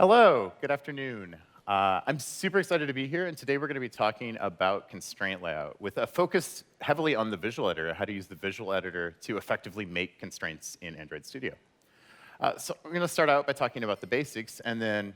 Hello, good afternoon. I'm super excited to be here, and today we're going to be talking about constraint layout with a focus heavily on the visual editor, how to use the visual editor to effectively make constraints in Android Studio. So I'm going to start out by talking about the basics, and then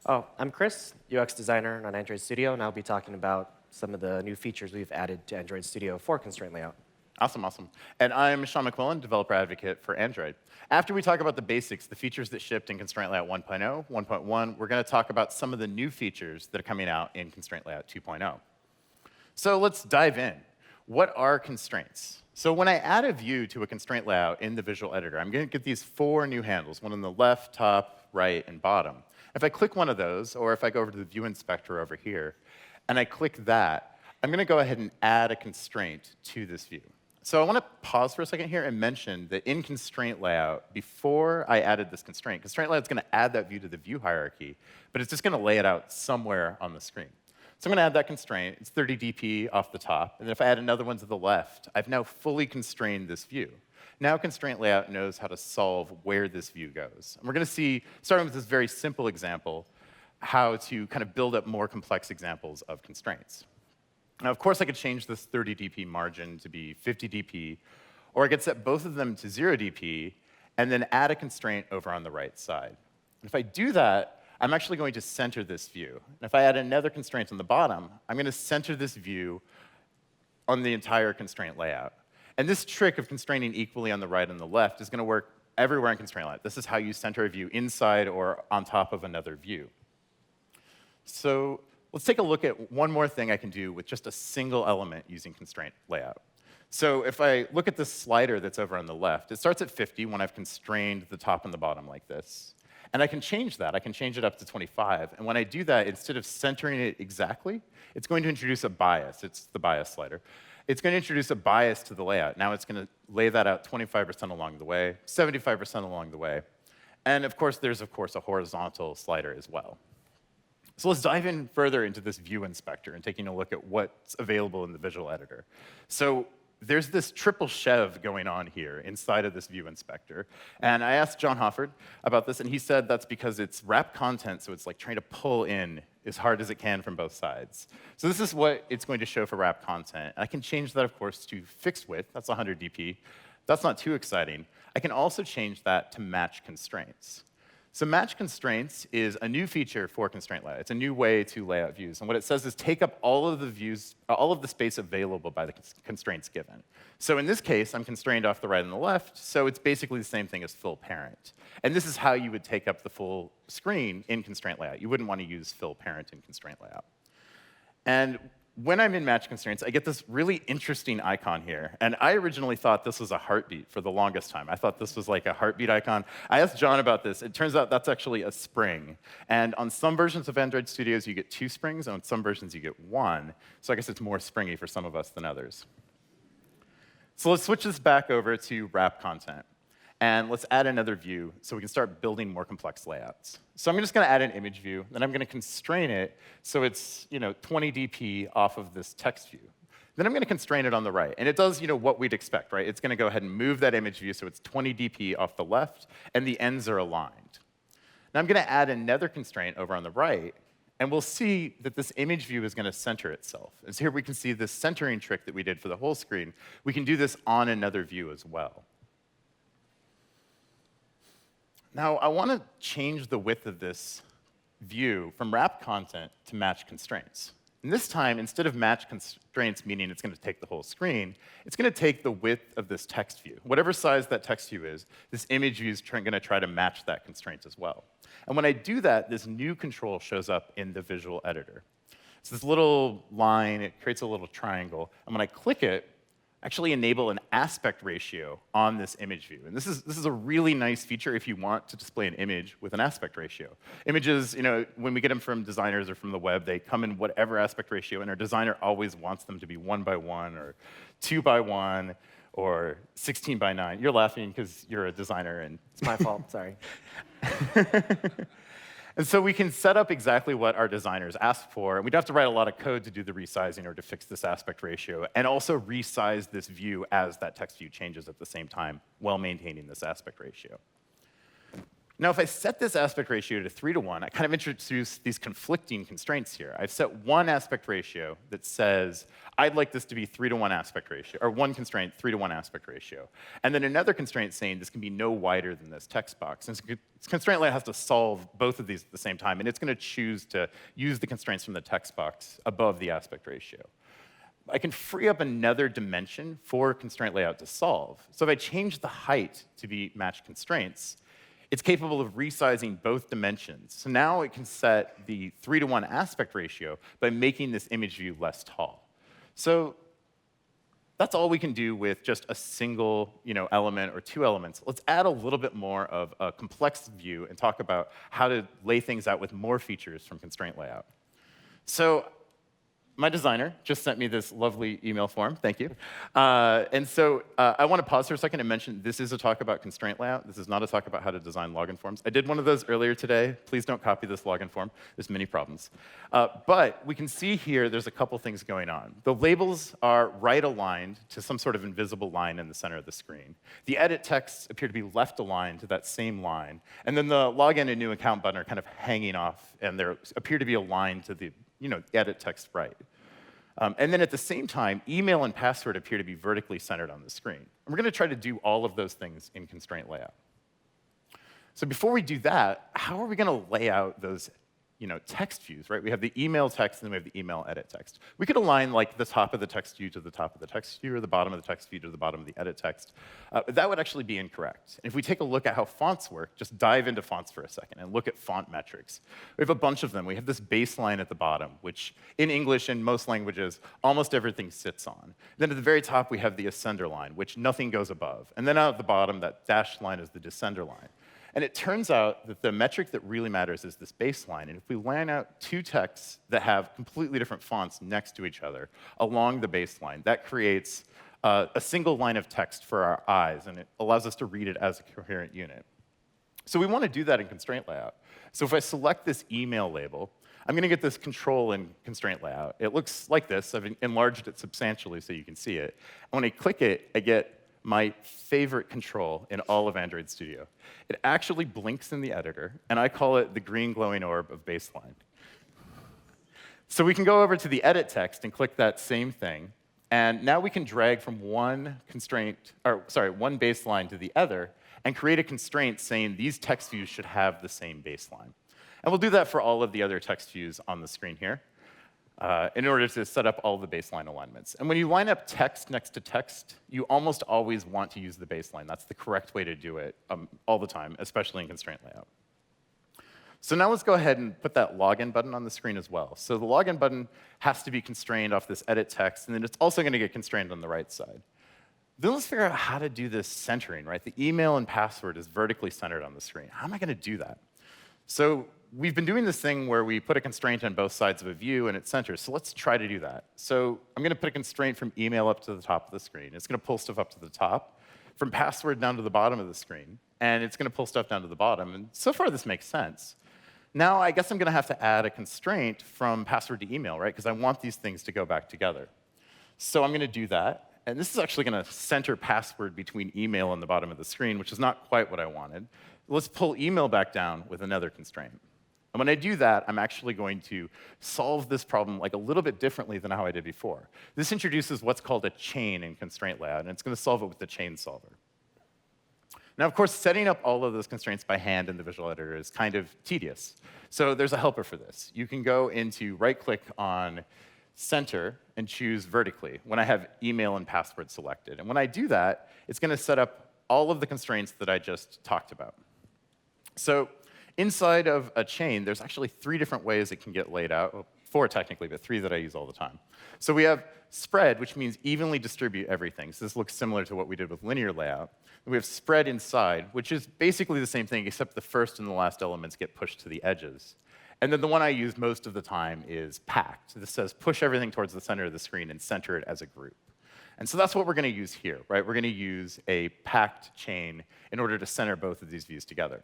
I'm Chris, UX designer on Android Studio, and I'll be talking about some of the new features we've added to Android Studio for Constraint Layout. awesome. And I'm Sean McQuillan, developer advocate for Android. After we talk about the basics, the features that shipped in Constraint Layout 1.0, 1.1, we're going to talk about some of the new features that are coming out in Constraint Layout 2.0. So let's dive in. What are constraints? So when I add a view to a constraint layout in the visual editor, I'm going to get these four new handles, one on the left, top, right, and bottom. If I click one of those, or if I go over to the view inspector over here, and I click that, I'm going to go ahead and add a constraint to this view. So I want to pause for a second here and mention that in Constraint Layout, before I added this constraint, Constraint Layout is going to add that view to the view hierarchy, but it's just going to lay it out somewhere on the screen. So I'm going to add that constraint. It's 30 dp off the top. And then if I add another one to the left, I've now fully constrained this view. Now Constraint Layout knows how to solve where this view goes. And we're going to see, starting with this very simple example, how to kind of build up more complex examples of constraints. Now, of course, I could change this 30 dp margin to be 50 dp, or I could set both of them to 0 dp, and then add a constraint over on the right side. And if I do that, I'm actually going to center this view. And if I add another constraint on the bottom, I'm going to center this view on the entire constraint layout. And this trick of constraining equally on the right and the left is going to work everywhere in constraint layout. This is how you center a view inside or on top of another view. So let's take a look at one more thing I can do with just a single element using constraint layout. So if I look at this slider that's over on the left, it starts at 50 when I've constrained the top and the bottom like this. And I can change that. I can change it up to 25. And when I do that, instead of centering it exactly, it's going to introduce a bias. It's the bias slider. It's going to introduce a bias to the layout. Now it's going to lay that out 25% along the way, 75% along the way. And of course, there's a horizontal slider as well. So let's dive in further into this view inspector and taking a look at what's available in the visual editor. So there's this triple chev going on here inside of this view inspector. And I asked John Hofford about this, and he said that's because it's wrap content, so it's like trying to pull in as hard as it can from both sides. So this is what it's going to show for wrap content. I can change that, of course, to fixed width. That's 100 dp. That's not too exciting. I can also change that to match constraints. So match constraints is a new feature for constraint layout. It's a new way to lay out views. And what it says is take up all of the views, all of the space available by the constraints given. So in this case, I'm constrained off the right and the left, so it's basically the same thing as fill parent. And this is how you would take up the full screen in constraint layout. You wouldn't want to use fill parent in constraint layout. And when I'm in match constraints, I get this really interesting icon here. And I originally thought this was a heartbeat for the longest time. I thought this was like a heartbeat icon. I asked John about this. It turns out that's actually a spring. And on some versions of Android Studios, you get 2 springs, and on some versions, you get 1. So I guess it's more springy for some of us than others. So let's switch this back over to wrap content. And let's add another view so we can start building more complex layouts. So I'm just going to add an image view, then I'm going to constrain it so it's 20 dp off of this text view. Then I'm going to constrain it on the right. And it does what we'd expect, right? It's going to go ahead and move that image view so it's 20 dp off the left, and the ends are aligned. Now I'm going to add another constraint over on the right, and we'll see that this image view is going to center itself. And so here we can see this centering trick that we did for the whole screen. We can do this on another view as well. Now, I want to change the width of this view from wrap content to match constraints. And this time, instead of match constraints, meaning it's going to take the whole screen, it's going to take the width of this text view. Whatever size that text view is, this image view is going to try to match that constraint as well. And when I do that, this new control shows up in the visual editor. So this little line, it creates a little triangle. And when I click it, actually enable an aspect ratio on this image view. And this is a really nice feature if you want to display an image with an aspect ratio. Images, when we get them from designers or from the web, they come in whatever aspect ratio, and our designer always wants them to be 1:1 or 2:1 or 16:9. You're laughing because you're a designer. And It's my fault, sorry. And so we can set up exactly what our designers ask for, and we don't have to write a lot of code to do the resizing or to fix this aspect ratio, and also resize this view as that text view changes at the same time while maintaining this aspect ratio. Now, if I set this aspect ratio to 3 to 1, I kind of introduce these conflicting constraints here. I've set one aspect ratio that says, I'd like this to be 3 to 1 aspect ratio, or one constraint, 3 to 1 aspect ratio. And then another constraint saying this can be no wider than this text box. And ConstraintLayout has to solve both of these at the same time, and it's going to choose to use the constraints from the text box above the aspect ratio. I can free up another dimension for ConstraintLayout to solve. So if I change the height to be matched constraints, it's capable of resizing both dimensions. So now it can set the 3 to 1 aspect ratio by making this image view less tall. So that's all we can do with just a single element or two elements. Let's add a little bit more of a complex view and talk about how to lay things out with more features from ConstraintLayout. So my designer just sent me this lovely email form. Thank you. And so I want to pause for a second and mention this is a talk about ConstraintLayout. This is not a talk about how to design login forms. I did one of those earlier today. Please don't copy this login form. There's many problems. But we can see here there's a couple things going on. The labels are right aligned to some sort of invisible line in the center of the screen. The edit texts appear to be left aligned to that same line. And then the login and new account button are kind of hanging off, and they appear to be aligned to the edit text right. And then at the same time, email and password appear to be vertically centered on the screen. And we're going to try to do all of those things in ConstraintLayout. So before we do that, how are we going to lay out those text views, right? We have the email text, and then we have the email edit text. We could align like the top of the text view to the top of the text view, or the bottom of the text view to the bottom of the edit text. That would actually be incorrect. And if we take a look at how fonts work, just dive into fonts for a second and look at font metrics. We have a bunch of them. We have this baseline at the bottom, which in English and most languages, almost everything sits on. Then at the very top, we have the ascender line, which nothing goes above. And then out at the bottom, that dashed line is the descender line. And it turns out that the metric that really matters is this baseline. And if we line out two texts that have completely different fonts next to each other along the baseline, that creates a single line of text for our eyes, and it allows us to read it as a coherent unit. So we want to do that in ConstraintLayout. So if I select this email label, I'm going to get this control in ConstraintLayout. It looks like this. I've enlarged it substantially so you can see it. And when I click it, I get my favorite control in all of Android Studio. It actually blinks in the editor, and I call it the green glowing orb of baseline. So we can go over to the edit text and click that same thing, and now we can drag from one baseline to the other and create a constraint saying these text views should have the same baseline. And we'll do that for all of the other text views on the screen here. In order to set up all the baseline alignments. And when you line up text next to text, you almost always want to use the baseline. That's the correct way to do it all the time, especially in ConstraintLayout. So now let's go ahead and put that login button on the screen as well. So the login button has to be constrained off this edit text, and then it's also going to get constrained on the right side. Then let's figure out how to do this centering, right? The email and password is vertically centered on the screen. How am I going to do that? So we've been doing this thing where we put a constraint on both sides of a view and it centers. So let's try to do that. So I'm going to put a constraint from email up to the top of the screen. It's going to pull stuff up to the top, from password down to the bottom of the screen, and it's going to pull stuff down to the bottom. And so far, this makes sense. Now, I guess I'm going to have to add a constraint from password to email, right? Because I want these things to go back together. So I'm going to do that. And this is actually going to center password between email and the bottom of the screen, which is not quite what I wanted. Let's pull email back down with another constraint. And when I do that, I'm actually going to solve this problem like a little bit differently than how I did before. This introduces what's called a chain in ConstraintLayout, and it's going to solve it with the chain solver. Now, of course, setting up all of those constraints by hand in the visual editor is kind of tedious. So there's a helper for this. You can go into right-click on center and choose vertically when I have email and password selected. And when I do that, it's going to set up all of the constraints that I just talked about. So inside of a chain, there's actually 3 different ways it can get laid out. Well, 4 technically, but 3 that I use all the time. So we have spread, which means evenly distribute everything. So this looks similar to what we did with linear layout. We have spread inside, which is basically the same thing, except the first and the last elements get pushed to the edges. And then the one I use most of the time is packed. This says push everything towards the center of the screen and center it as a group. And so that's what we're going to use here, right? We're going to use a packed chain in order to center both of these views together.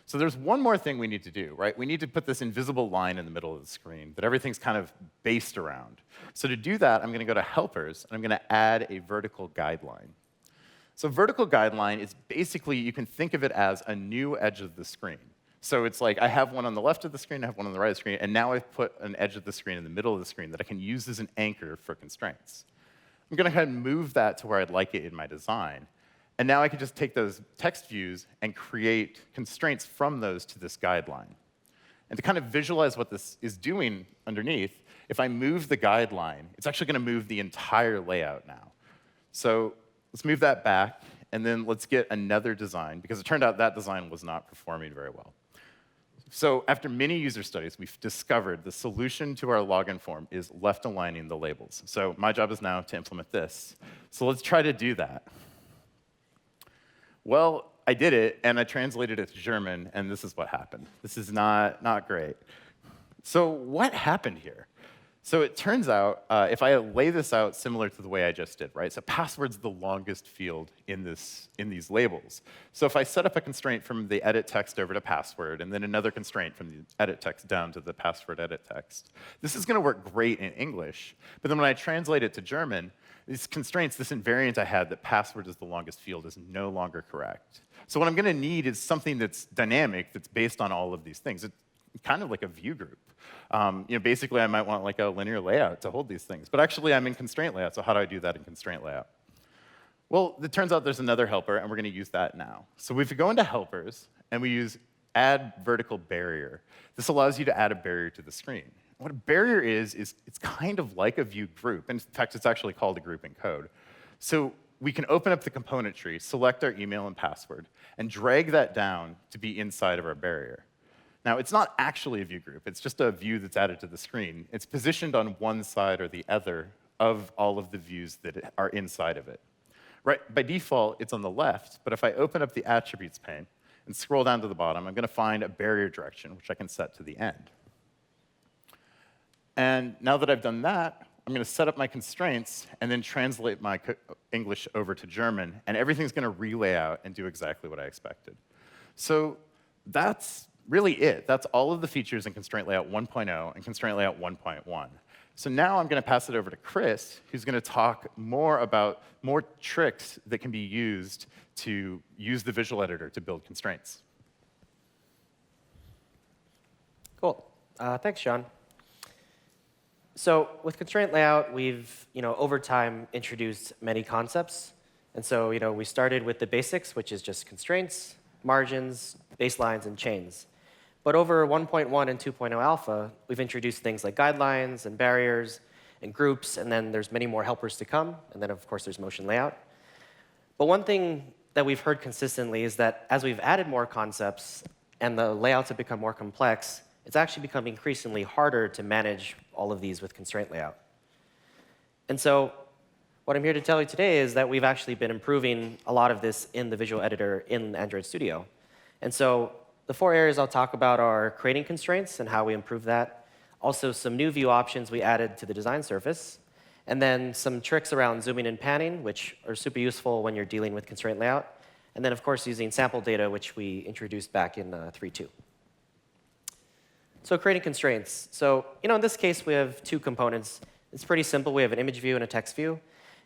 So there's one more thing we need to do, right? We need to put this invisible line in the middle of the screen that everything's kind of based around. So to do that, I'm going to go to helpers, and I'm going to add a vertical guideline. So vertical guideline is basically, you can think of it as a new edge of the screen. So it's like I have one on the left of the screen, I have one on the right of the screen, and now I've put an edge of the screen in the middle of the screen that I can use as an anchor for constraints. I'm going to kind of move that to where I'd like it in my design. And now I can just take those text views and create constraints from those to this guideline. And to kind of visualize what this is doing underneath, if I move the guideline, it's actually going to move the entire layout now. So let's move that back, and then let's get another design, because it turned out that design was not performing very well. So after many user studies, we've discovered the solution to our login form is left aligning the labels. So my job is now to implement this. So let's try to do that. Well, I did it, and I translated it to German, and this is what happened. This is not great. So what happened here? So it turns out, if I lay this out similar to the way I just did, right? So password's the longest field in these labels. So if I set up a constraint from the edit text over to password, and then another constraint from the edit text down to the password edit text, this is going to work great in English. But then when I translate it to German, these constraints, this invariant I had that password is the longest field is no longer correct. So what I'm going to need is something that's dynamic, that's based on all of these things. It's kind of like a view group. Basically, I might want like a linear layout to hold these things. But actually, I'm in constraint layout, so how do I do that in constraint layout? Well, it turns out there's another helper, and we're going to use that now. So if we go into helpers, and we use add vertical barrier, this allows you to add a barrier to the screen. What a barrier is it's kind of like a view group. In fact, it's actually called a group in code. So we can open up the component tree, select our email and password, and drag that down to be inside of our barrier. Now, it's not actually a view group. It's just a view that's added to the screen. It's positioned on one side or the other of all of the views that are inside of it. Right, by default, it's on the left, but if I open up the attributes pane and scroll down to the bottom, I'm going to find a barrier direction, which I can set to the end. And now that I've done that, I'm going to set up my constraints and then translate my English over to German, and everything's going to relay out and do exactly what I expected. So that's really it. That's all of the features in Constraint Layout 1.0 and Constraint Layout 1.1. So now I'm going to pass it over to Chris, who's going to talk more about more tricks that can be used to use the visual editor to build constraints. Cool. Thanks, Sean. So with Constraint Layout, we've over time introduced many concepts. And so we started with the basics, which is just constraints, margins, baselines, and chains. But over 1.1 and 2.0 alpha, we've introduced things like guidelines and barriers and groups, and then there's many more helpers to come. And then, of course, there's motion layout. But one thing that we've heard consistently is that as we've added more concepts and the layouts have become more complex, it's actually become increasingly harder to manage all of these with Constraint Layout. And so what I'm here to tell you today is that we've actually been improving a lot of this in the visual editor in Android Studio. And so the 4 areas I'll talk about are creating constraints and how we improve that, also some new view options we added to the design surface, and then some tricks around zooming and panning, which are super useful when you're dealing with Constraint Layout, and then, of course, using sample data, which we introduced back in 3.2. So creating constraints. So in this case, we have 2 components. It's pretty simple. We have an image view and a text view.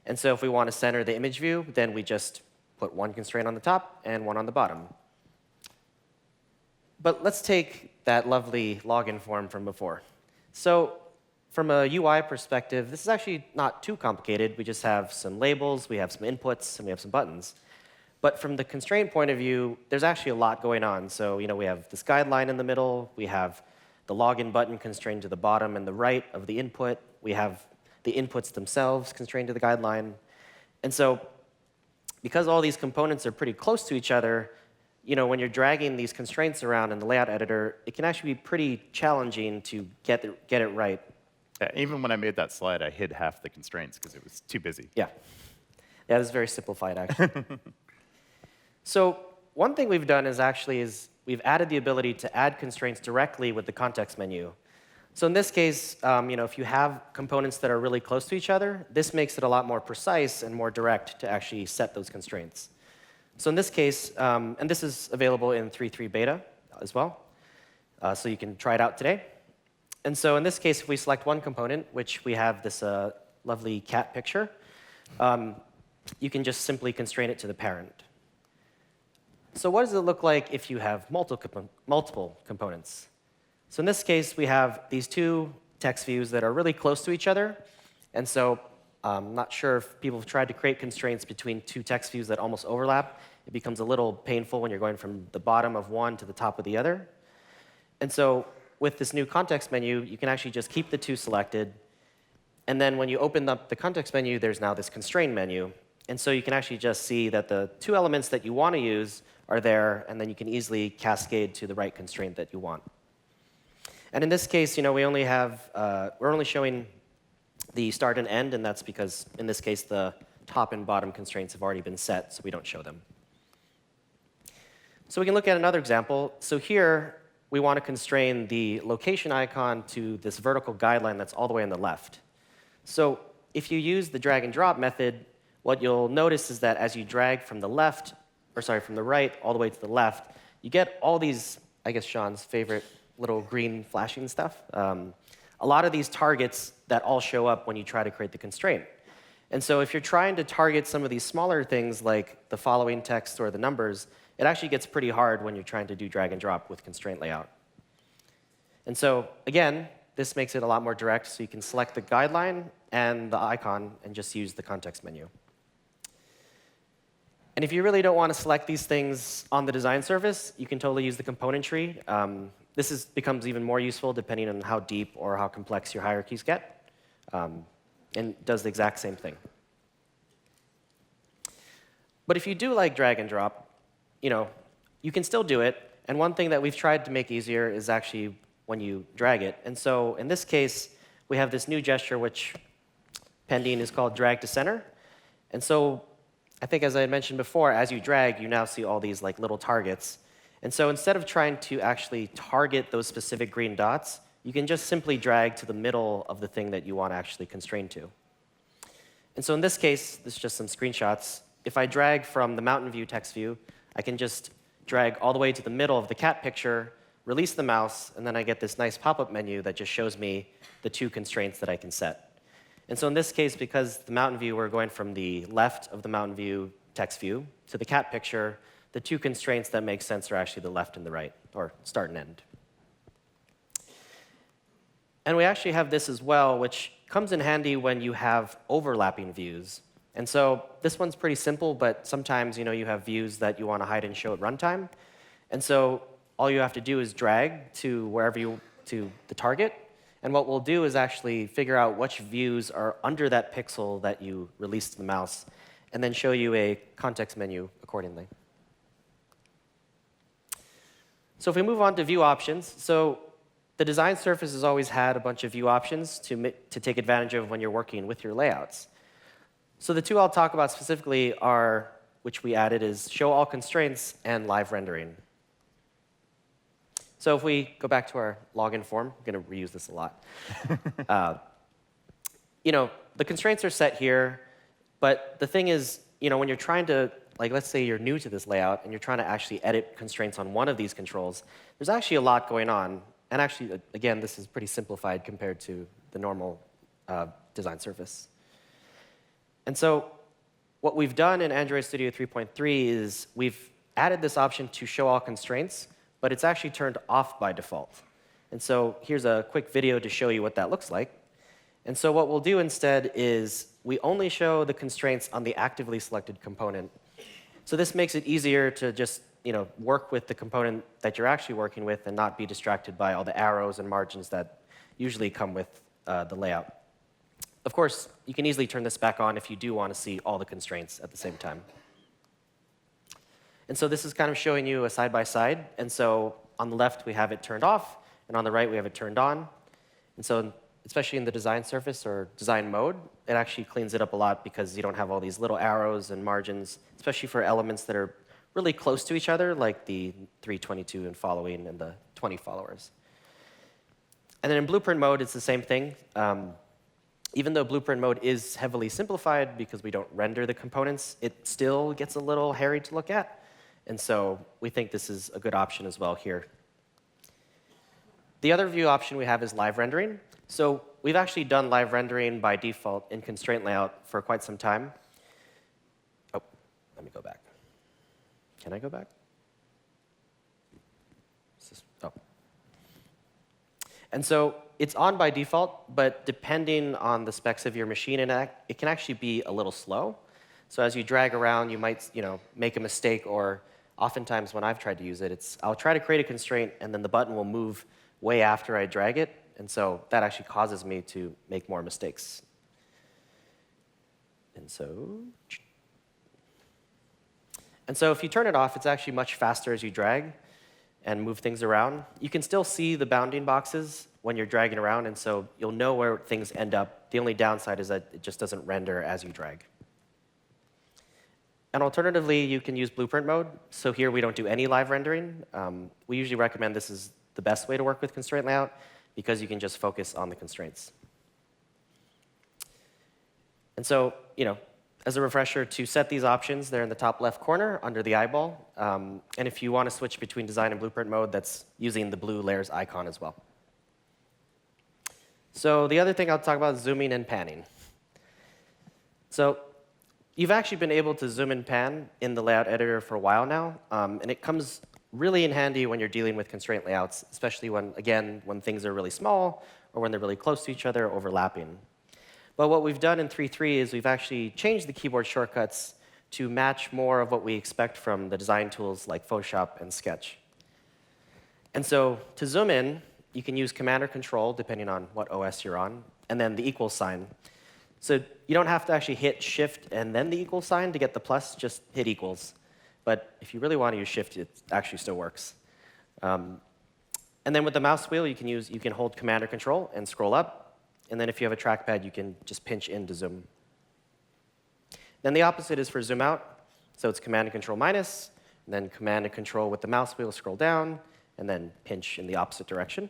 And so if we want to center the image view, then we just put one constraint on the top and one on the bottom. But let's take that lovely login form from before. So from a UI perspective, this is actually not too complicated. We just have some labels, we have some inputs, and we have some buttons. But from the constraint point of view, there's actually a lot going on. So we have this guideline in the middle. We have the login button constrained to the bottom and the right of the input. We have the inputs themselves constrained to the guideline. And so because all these components are pretty close to each other, when you're dragging these constraints around in the layout editor, it can actually be pretty challenging to get it right. Yeah, even when I made that slide, I hid half the constraints because it was too busy. Yeah, this is very simplified, actually. So one thing we've done is we've added the ability to add constraints directly with the context menu. So in this case, if you have components that are really close to each other, this makes it a lot more precise and more direct to actually set those constraints. So in this case, and this is available in 3.3 beta as well, so you can try it out today. And so in this case, if we select one component, which we have this lovely cat picture, you can just simply constrain it to the parent. So what does it look like if you have multiple components? So in this case, we have these two text views that are really close to each other. And so I'm not sure if people have tried to create constraints between two text views that almost overlap. It becomes a little painful when you're going from the bottom of one to the top of the other. And so with this new context menu, you can actually just keep the two selected. And then when you open up the context menu, there's now this constraint menu. And so you can actually just see that the two elements that you want to use are there, and then you can easily cascade to the right constraint that you want. And in this case, we're only showing the start and end, and that's because in this case the top and bottom constraints have already been set, so we don't show them. So we can look at another example. So here we want to constrain the location icon to this vertical guideline that's all the way on the left. So if you use the drag and drop method, what you'll notice is that as you drag from the right all the way to the left, you get all these, I guess Sean's favorite little green flashing stuff. A lot of these targets that all show up when you try to create the constraint. And so if you're trying to target some of these smaller things like the following text or the numbers, it actually gets pretty hard when you're trying to do drag and drop with constraint layout. And so again, this makes it a lot more direct, so you can select the guideline and the icon and just use the context menu. And if you really don't want to select these things on the design surface, you can totally use the component tree. This becomes even more useful depending on how deep or how complex your hierarchies get, and does the exact same thing. But if you do like drag and drop, you can still do it. And one thing that we've tried to make easier is actually when you drag it. And so in this case, we have this new gesture, which pending is called drag to center. And so I think, as I had mentioned before, as you drag, you now see all these little targets. And so instead of trying to actually target those specific green dots, you can just simply drag to the middle of the thing that you want to actually constrain to. And so in this case, this is just some screenshots. If I drag from the mountain view text view, I can just drag all the way to the middle of the cat picture, release the mouse, and then I get this nice pop-up menu that just shows me the two constraints that I can set. And so in this case, because the mountain view, we're going from the left of the mountain view text view to the cat picture, the two constraints that make sense are actually the left and the right, or start and end. And we actually have this as well, which comes in handy when you have overlapping views. And so this one's pretty simple, but sometimes you have views that you want to hide and show at runtime. And so all you have to do is drag to to the target. And what we'll do is actually figure out which views are under that pixel that you released the mouse, and then show you a context menu accordingly. So if we move on to view options, so the design surface has always had a bunch of view options to take advantage of when you're working with your layouts. So the two I'll talk about specifically are, which we added, is show all constraints and live rendering. So if we go back to our login form, I'm going to reuse this a lot. The constraints are set here, but the thing is, when you're trying to, let's say you're new to this layout and you're trying to actually edit constraints on one of these controls, there's actually a lot going on. And actually, again, this is pretty simplified compared to the normal design surface. And so what we've done in Android Studio 3.3 is we've added this option to show all constraints, but it's actually turned off by default. And so here's a quick video to show you what that looks like. And so what we'll do instead is we only show the constraints on the actively selected component. So this makes it easier to just work with the component that you're actually working with and not be distracted by all the arrows and margins that usually come with the layout. Of course, you can easily turn this back on if you do want to see all the constraints at the same time. And so this is kind of showing you a side-by-side. And so on the left, we have it turned off, and on the right, we have it turned on. And so especially in the design surface or design mode, it actually cleans it up a lot because you don't have all these little arrows and margins, especially for elements that are really close to each other, like the 322 and following and the 20 followers. And then in blueprint mode, it's the same thing. Even though blueprint mode is heavily simplified because we don't render the components, it still gets a little hairy to look at. And so we think this is a good option as well here. The other view option we have is live rendering. So we've actually done live rendering by default in ConstraintLayout for quite some time. Let me go back. Can I go back? Oh. And so it's on by default, but depending on the specs of your machine, it can actually be a little slow. So as you drag around, you might make a mistake, or oftentimes when I've tried to use it, I'll try to create a constraint, and then the button will move way after I drag it. And so that actually causes me to make more mistakes. And so if you turn it off, it's actually much faster as you drag and move things around. You can still see the bounding boxes when you're dragging around, and so you'll know where things end up. The only downside is that it just doesn't render as you drag. And alternatively, you can use blueprint mode. So here we don't do any live rendering. We usually recommend this is the best way to work with constraint layout because you can just focus on the constraints. And so, as a refresher, to set these options, they're in the top left corner under the eyeball. And if you want to switch between design and blueprint mode, that's using the blue layers icon as well. So the other thing I'll talk about is zooming and panning. So you've actually been able to zoom and pan in the layout editor for a while now. And it comes really in handy when you're dealing with constraint layouts, especially when things are really small or when they're really close to each other, overlapping. But what we've done in 3.3 is we've actually changed the keyboard shortcuts to match more of what we expect from the design tools like Photoshop and Sketch. And so to zoom in, you can use Command or Control, depending on what OS you're on, and then the equal sign. So you don't have to actually hit Shift and then the equal sign to get the plus, just hit equals. But if you really want to use Shift, it actually still works. And then with the mouse wheel, you can hold Command or Control and scroll up. And then if you have a trackpad, you can just pinch in to zoom. Then the opposite is for zoom out. So it's Command and Control minus, and then Command and Control with the mouse wheel, scroll down, and then pinch in the opposite direction.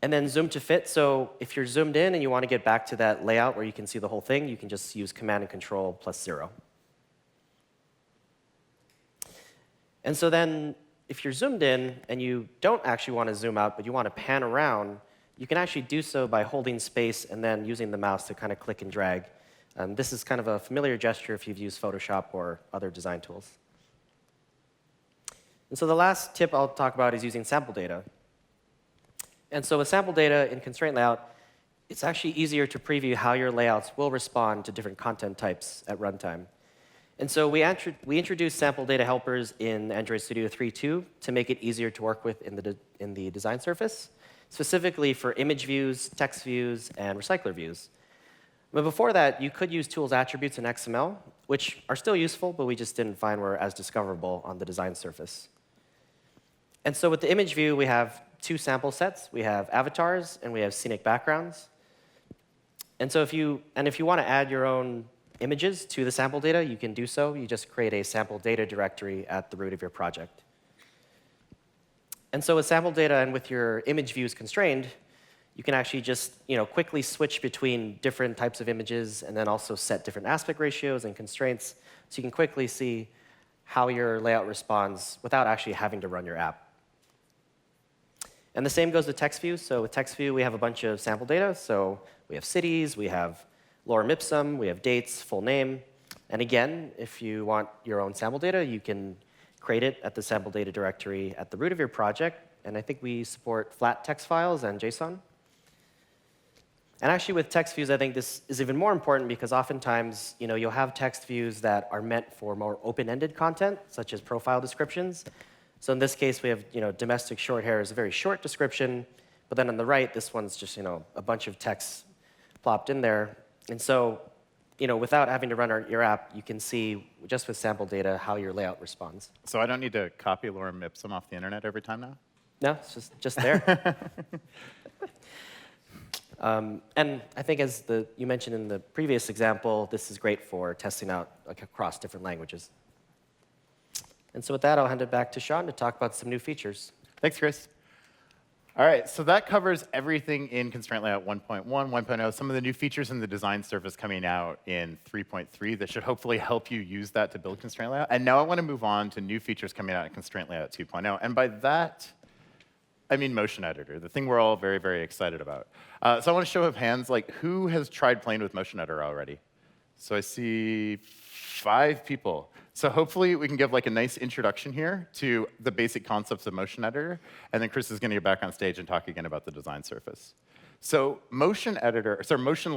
And then zoom to fit. So if you're zoomed in and you want to get back to that layout where you can see the whole thing, you can just use Command and Control plus 0. And so then if you're zoomed in and you don't actually want to zoom out, but you want to pan around, you can actually do so by holding space and then using the mouse to kind of click and drag. This is kind of a familiar gesture if you've used Photoshop or other design tools. And so the last tip I'll talk about is using sample data. And so with sample data in constraint layout, it's actually easier to preview how your layouts will respond to different content types at runtime. And so we introduced sample data helpers in Android Studio 3.2 to make it easier to work with in the design surface, specifically for image views, text views, and recycler views. But before that, you could use tools attributes in XML, which are still useful, but we just didn't find were as discoverable on the design surface. And so with the image view, we have two sample sets. We have avatars, and we have scenic backgrounds. And so if you want to add your own images to the sample data, you can do so. You just create a sample data directory at the root of your project. And so with sample data and with your image views constrained, you can actually just quickly switch between different types of images and then also set different aspect ratios and constraints so you can quickly see how your layout responds without actually having to run your app. And the same goes with text views. So with text view, we have a bunch of sample data. So we have cities, we have lorem ipsum, we have dates, full name. And again, if you want your own sample data, you can create it at the sample data directory at the root of your project. And I think we support flat text files and JSON. And actually, with text views, I think this is even more important because oftentimes, you'll have text views that are meant for more open-ended content, such as profile descriptions. So in this case, we have, domestic short hair is a very short description. But then on the right, this one's just, a bunch of text plopped in there. And so, without having to run your app, you can see, just with sample data, how your layout responds. So I don't need to copy lorem ipsum off the internet every time now? No, it's just there. And I think as you mentioned in the previous example, this is great for testing out across different languages. And so with that, I'll hand it back to Sean to talk about some new features. Thanks, Chris. All right, so that covers everything in Constraint Layout 1.1, 1.0, some of the new features in the design surface coming out in 3.3 that should hopefully help you use that to build Constraint Layout. And now I want to move on to new features coming out in Constraint Layout 2.0. And by that, I mean Motion Editor, the thing we're all very, very excited about. So I want to show of hands, who has tried playing with Motion Editor already? So I see 5 people. So hopefully we can give like a nice introduction here to the basic concepts of motion editor, and then Chris is going to get back on stage and talk again about the design surface. So motion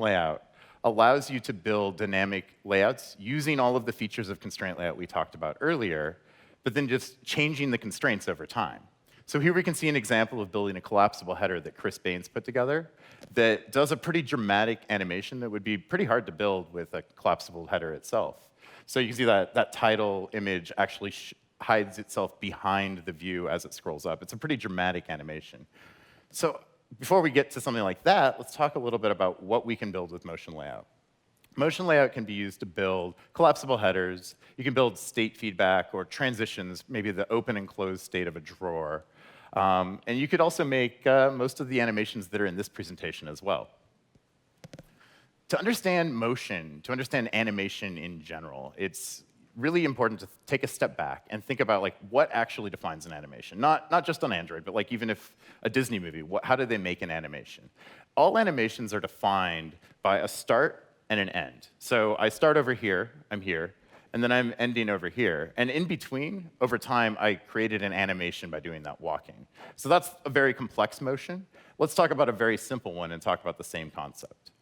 layout allows you to build dynamic layouts using all of the features of constraint layout we talked about earlier, but then just changing the constraints over time. So here we can see an example of building a collapsible header that Chris Baines put together that does a pretty dramatic animation that would be pretty hard to build with a collapsible header itself. So you can see that title image actually hides itself behind the view as it scrolls up. It's a pretty dramatic animation. So before we get to something like that, let's talk a little bit about what we can build with motion layout. Motion layout can be used to build collapsible headers. You can build state feedback or transitions, maybe the open and closed state of a drawer. And you could also make most of the animations that are in this presentation as well. To understand motion, to understand animation in general, it's really important to take a step back and think about like what actually defines an animation. Not just on Android, but like even if a Disney movie, how do they make an animation? All animations are defined by a start and an end. So I start over here, I'm here, and then I'm ending over here. And in between, over time, I created an animation by doing that walking. So that's a very complex motion. Let's talk about a very simple one and talk about the same concept.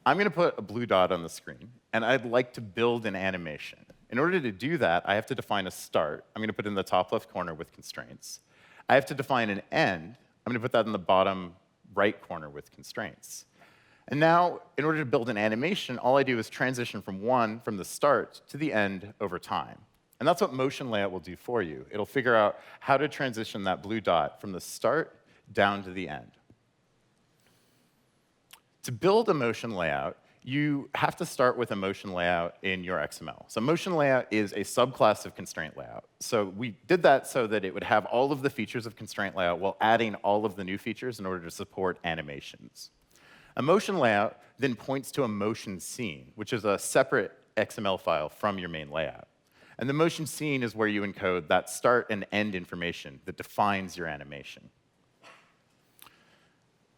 I'm going to put a blue dot on the screen, and I'd like to build an animation. In order to do that, I have to define a start. I'm going to put it in the top left corner with constraints. I have to define an end. I'm going to put that in the bottom right corner with constraints. And now, in order to build an animation, all I do is transition from the start to the end over time. And that's what motion layout will do for you. It'll figure out how to transition that blue dot from the start down to the end. To build a motion layout, you have to start with a motion layout in your XML. So motion layout is a subclass of constraint layout. So we did that so that it would have all of the features of constraint layout while adding all of the new features in order to support animations. A motion layout then points to a motion scene, which is a separate XML file from your main layout. And the motion scene is where you encode that start and end information that defines your animation.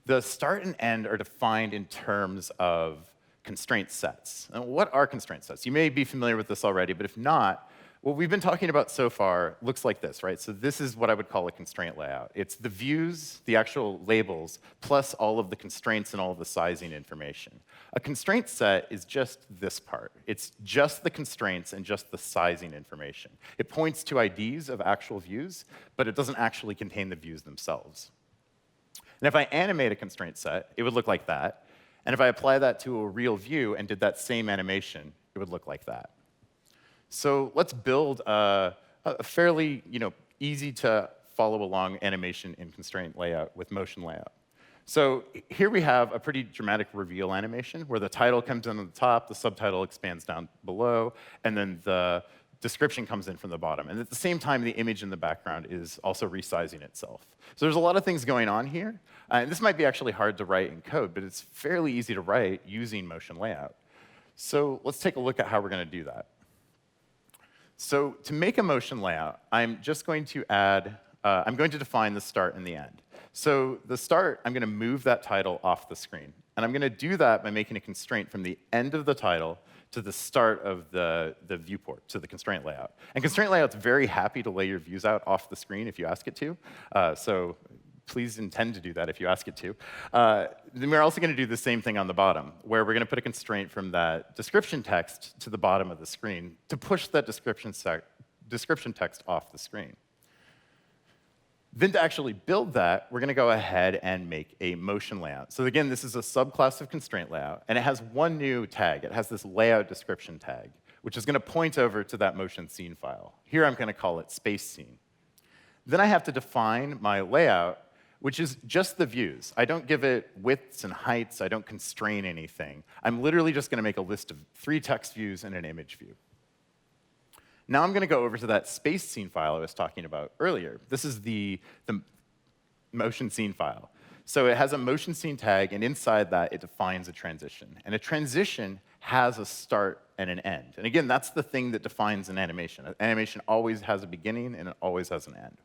The start and end are defined in terms of constraint sets. And what are constraint sets? You may be familiar with this already, but if not, what we've been talking about so far looks like this, right? So this is what I would call a constraint layout. It's the views, the actual labels, plus all of the constraints and all of the sizing information. A constraint set is just this part. It's just the constraints and just the sizing information. It points to IDs of actual views, but it doesn't actually contain the views themselves. And if I animate a constraint set, it would look like that. And if I apply that to a real view and did that same animation, it would look like that. So let's build a fairly easy to follow along animation in constraint layout with motion layout. So here we have a pretty dramatic reveal animation where the title comes in on the top, the subtitle expands down below, and then the description comes in from the bottom. And at the same time, the image in the background is also resizing itself. So there's a lot of things going on here. And this might be actually hard to write in code, but it's fairly easy to write using motion layout. So let's take a look at how we're going to do that. So to make a motion layout, I'm just going to I'm going to define the start and the end. So the start, I'm going to move that title off the screen. And I'm going to do that by making a constraint from the end of the title to the start of the viewport, to the constraint layout. And constraint layout's very happy to lay your views out off the screen if you ask it to. So please intend to do that if you ask it to. Then we're also going to do the same thing on the bottom, where we're going to put a constraint from that description text to the bottom of the screen to push that description text off the screen. Then to actually build that, we're going to go ahead and make a motion layout. So again, this is a subclass of constraint layout, and it has one new tag. It has this layout description tag, which is going to point over to that motion scene file. Here I'm going to call it space scene. Then I have to define my layout, which is just the views. I don't give it widths and heights. I don't constrain anything. I'm literally just going to make a list of 3 text views and an image view. Now I'm going to go over to that space scene file I was talking about earlier. This is the motion scene file. So it has a motion scene tag, and inside that, it defines a transition. And a transition has a start and an end. And again, that's the thing that defines an animation. An animation always has a beginning, and it always has an end.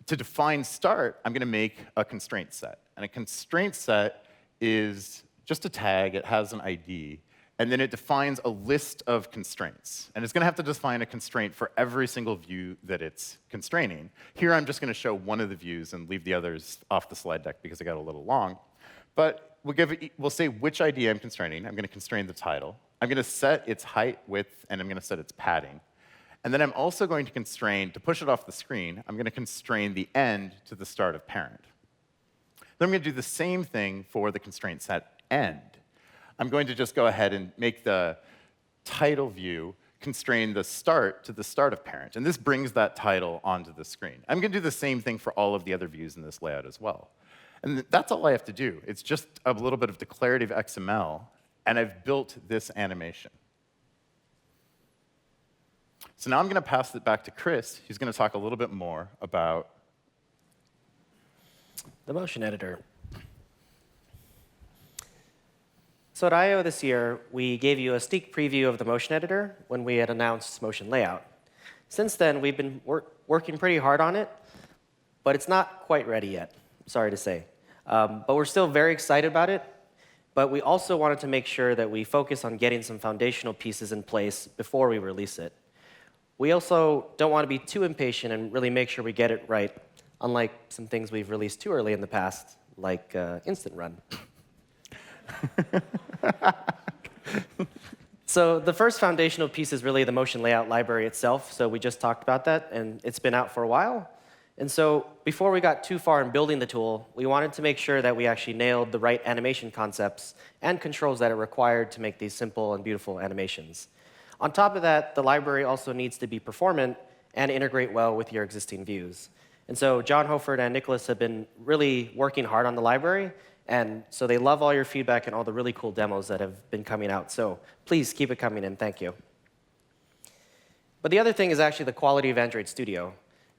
To define start, I'm going to make a constraint set. And a constraint set is just a tag. It has an ID. And then it defines a list of constraints. And it's going to have to define a constraint for every single view that it's constraining. Here, I'm just going to show one of the views and leave the others off the slide deck because it got a little long. But we'll say which ID I'm constraining. I'm going to constrain the title. I'm going to set its height, width, and I'm going to set its padding. And then I'm also going to constrain, to push it off the screen, I'm going to constrain the end to the start of parent. Then I'm going to do the same thing for the constraint set end. I'm going to just go ahead and make the title view constrain the start to the start of parent. And this brings that title onto the screen. I'm going to do the same thing for all of the other views in this layout as well. And that's all I have to do. It's just a little bit of declarative XML, and I've built this animation. So now I'm going to pass it back to Chris. He's going to talk a little bit more about the motion editor. So at I/O this year, we gave you a sneak preview of the motion editor when we had announced motion layout. Since then, we've been working pretty hard on it, but it's not quite ready yet, sorry to say. But we're still very excited about it. But we also wanted to make sure that we focus on getting some foundational pieces in place before we release it. We also don't want to be too impatient and really make sure we get it right, unlike some things we've released too early in the past, like Instant Run. So the first foundational piece is really the motion layout library itself. So we just talked about that, and it's been out for a while. And so before we got too far in building the tool, we wanted to make sure that we actually nailed the right animation concepts and controls that are required to make these simple and beautiful animations. On top of that, the library also needs to be performant and integrate well with your existing views. And so John Hofert and Nicholas have been really working hard on the library, and so they love all your feedback and all the really cool demos that have been coming out. So please keep it coming in. Thank you. But the other thing is actually the quality of Android Studio.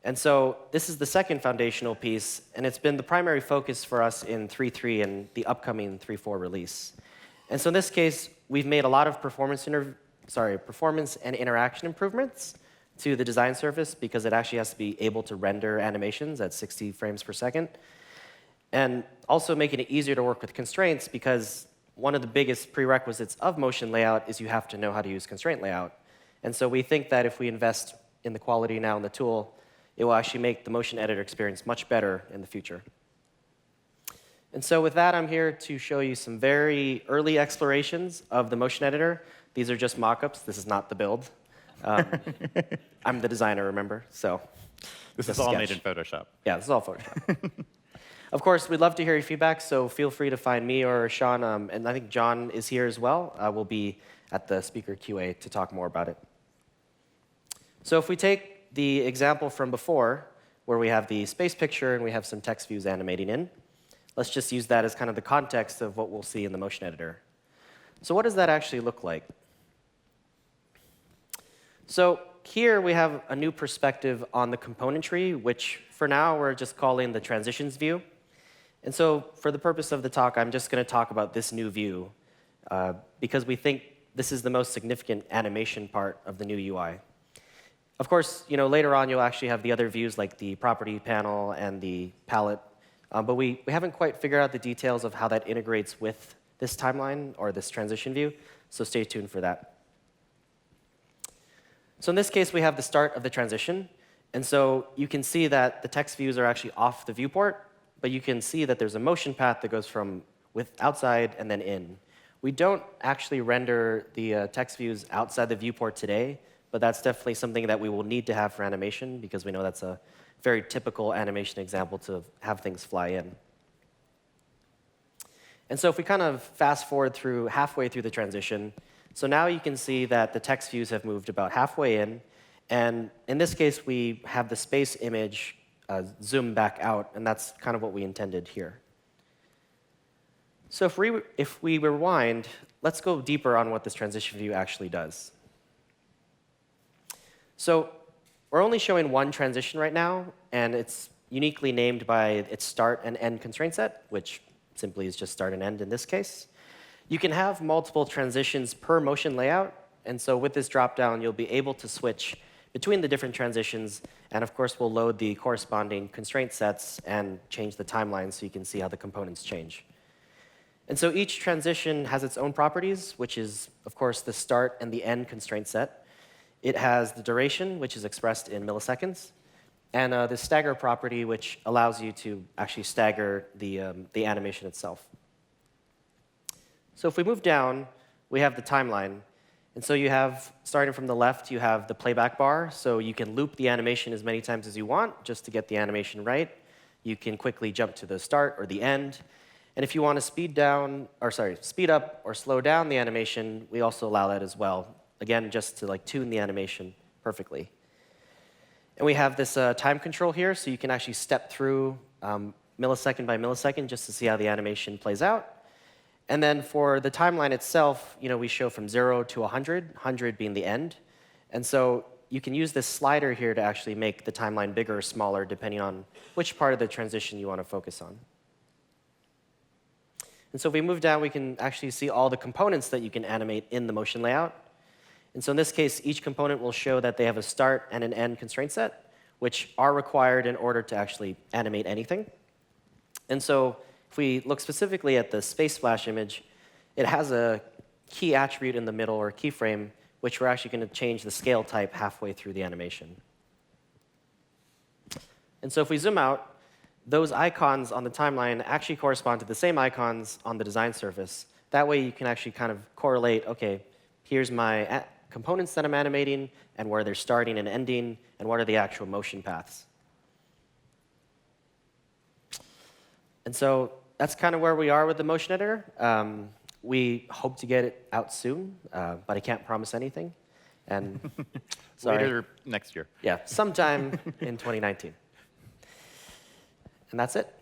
And so this is the second foundational piece, and it's been the primary focus for us in 3.3 and the upcoming 3.4 release. And so in this case, we've made a lot of performance and interaction improvements to the design surface because it actually has to be able to render animations at 60 frames per second. And also making it easier to work with constraints because one of the biggest prerequisites of motion layout is you have to know how to use constraint layout. And so we think that if we invest in the quality now in the tool, it will actually make the motion editor experience much better in the future. And so with that, I'm here to show you some very early explorations of the motion editor. These are just mock-ups. This is not the build. I'm the designer, remember? So this is all made in Photoshop. Yeah, this is all Photoshop. Of course, we'd love to hear your feedback, so feel free to find me or Sean. And I think John is here as well. We'll be at the speaker QA to talk more about it. So if we take the example from before, where we have the space picture and we have some text views animating in, let's just use that as kind of the context of what we'll see in the motion editor. So what does that actually look like? So here we have a new perspective on the componentry, which for now we're just calling the transitions view. And so for the purpose of the talk, I'm just going to talk about this new view because we think this is the most significant animation part of the new UI. Of course, later on you'll actually have the other views like the property panel and the palette, but we haven't quite figured out the details of how that integrates with this timeline or this transition view, so stay tuned for that. So in this case, we have the start of the transition. And so you can see that the text views are actually off the viewport, but you can see that there's a motion path that goes from outside and then in. We don't actually render the text views outside the viewport today, but that's definitely something that we will need to have for animation because we know that's a very typical animation example to have things fly in. And so if we kind of fast forward through halfway through the transition, so now you can see that the text views have moved about halfway in. And in this case, we have the space image zoom back out, and that's kind of what we intended here. So if we rewind, let's go deeper on what this transition view actually does. So we're only showing one transition right now, and it's uniquely named by its start and end constraint set, which simply is just start and end in this case. You can have multiple transitions per motion layout, and so with this dropdown, you'll be able to switch between the different transitions, and of course, we'll load the corresponding constraint sets and change the timeline so you can see how the components change. And so each transition has its own properties, which is, of course, the start and the end constraint set. It has the duration, which is expressed in milliseconds, and the stagger property, which allows you to actually stagger the animation itself. So if we move down, we have the timeline. And so you have, starting from the left, you have the playback bar. So you can loop the animation as many times as you want just to get the animation right. You can quickly jump to the start or the end. And if you want to speed up or slow down the animation, we also allow that as well. Again, just to like tune the animation perfectly. And we have this time control here, so you can actually step through millisecond by millisecond just to see how the animation plays out. And then for the timeline itself, we show from 0 to 100, 100 being the end. And so you can use this slider here to actually make the timeline bigger or smaller depending on which part of the transition you want to focus on. And so if we move down, we can actually see all the components that you can animate in the motion layout. And so in this case, each component will show that they have a start and an end constraint set, which are required in order to actually animate anything. And so if we look specifically at the space flash image, it has a key attribute in the middle, or keyframe, which we're actually going to change the scale type halfway through the animation. And so if we zoom out, those icons on the timeline actually correspond to the same icons on the design surface. That way you can actually kind of correlate, OK, here's my components that I'm animating, and where they're starting and ending, and what are the actual motion paths. And so that's kind of where we are with the motion editor. We hope to get it out soon, but I can't promise anything. And sorry. Later next year. Yeah, sometime in 2019. And that's it.